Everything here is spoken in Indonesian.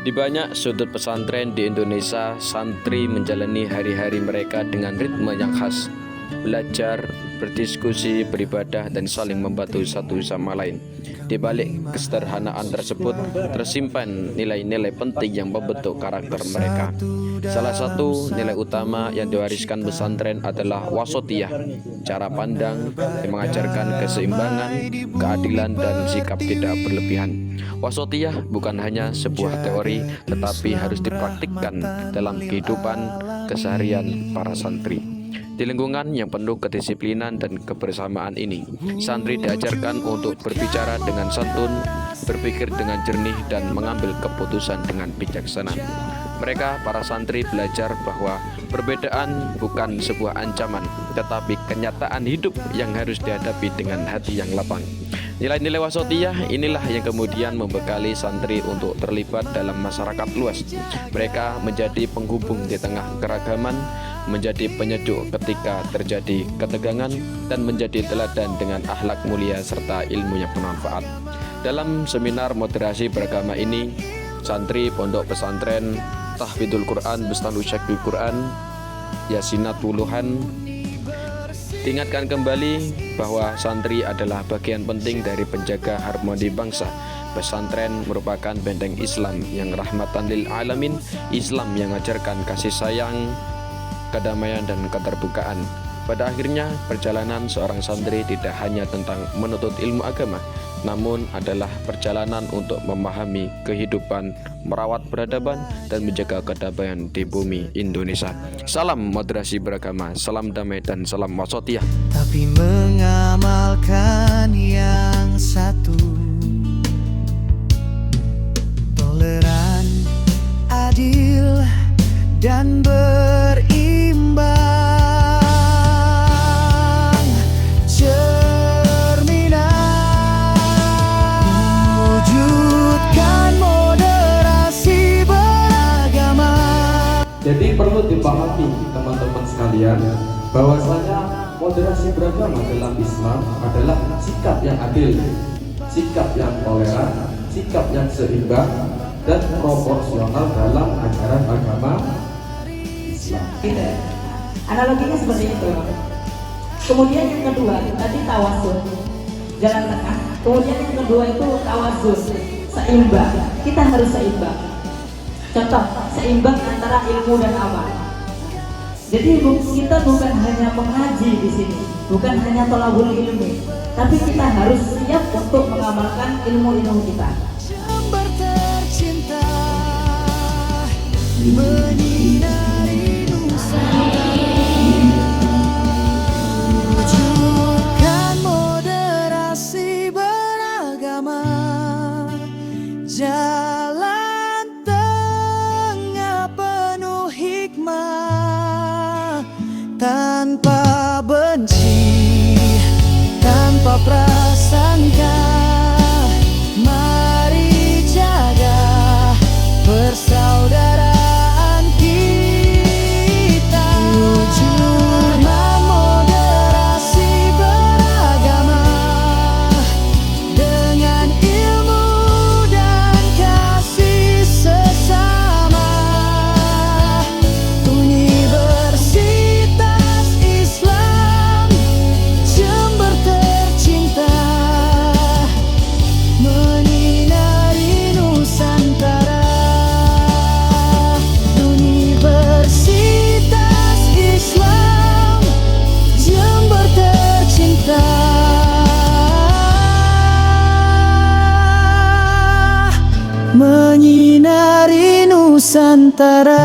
Di banyak sudut pesantren di Indonesia, santri menjalani hari-hari mereka dengan ritme yang khas. Belajar, berdiskusi, beribadah, dan saling membantu satu sama lain. Di balik kesederhanaan tersebut, tersimpan nilai-nilai penting yang membentuk karakter mereka. Salah satu nilai utama yang diwariskan pesantren adalah wasatiyah, cara pandang yang mengajarkan keseimbangan, keadilan, dan sikap tidak berlebihan. Wasatiyah bukan hanya sebuah teori, tetapi harus dipraktikkan dalam kehidupan keseharian para santri. Di lingkungan yang penuh kedisiplinan dan kebersamaan ini, santri diajarkan untuk berbicara dengan santun, berpikir dengan jernih, dan mengambil keputusan dengan bijaksana. Mereka, para santri, belajar bahwa perbedaan bukan sebuah ancaman, tetapi kenyataan hidup yang harus dihadapi dengan hati yang lapang. Nilai-nilai wasatiyah inilah yang kemudian membekali santri untuk terlibat dalam masyarakat luas. Mereka menjadi penghubung di tengah keragaman, menjadi penyejuk ketika terjadi ketegangan, dan menjadi teladan dengan akhlak mulia serta ilmu yang bermanfaat. Dalam seminar moderasi beragama ini, santri pondok pesantren Tahfidul Quran Bustanul Syekhul Quran Yasinat Wuluhan diingatkan kembali bahwa santri adalah bagian penting dari penjaga harmoni bangsa. Pesantren merupakan benteng Islam yang rahmatan lil alamin, Islam yang mengajarkan kasih sayang, kedamaian, dan keterbukaan. Pada akhirnya, perjalanan seorang santri tidak hanya tentang menuntut ilmu agama, namun adalah perjalanan untuk memahami kehidupan, merawat peradaban, dan menjaga kedamaian di bumi Indonesia. Salam moderasi beragama, salam damai, dan salam wasatiyah. Tapi mengamalkan yang satu, toleran, adil, dan berimbang. Jadi perlu dipahami teman-teman sekalian bahwasanya moderasi beragama dalam Islam adalah sikap yang adil, sikap yang toleran, sikap yang seimbang dan proporsional dalam ajaran agama Islam. Analoginya seperti itu. Kemudian yang kedua tadi tawasul, jalan tengah. Kemudian yang kedua itu tawazun, seimbang. Kita harus seimbang. Contoh, seimbang antara ilmu dan amal. Jadi kita bukan hanya mengaji di sini, bukan hanya thalabul ilmi, tapi kita harus siap untuk mengamalkan ilmu-ilmu kita. Jember tercinta menyinari Nusantara, wujudkan moderasi beragama, jalan tanpa benci, tanpa prasangka. Mari jaga persaudaraan kita. Wujudkan moderasi beragama dengan ilmu dan kasih sesama. Universitas Islam Jember tercinta menyinari Nusantara. Universitas Islam Jember tercinta menyinari Nusantara.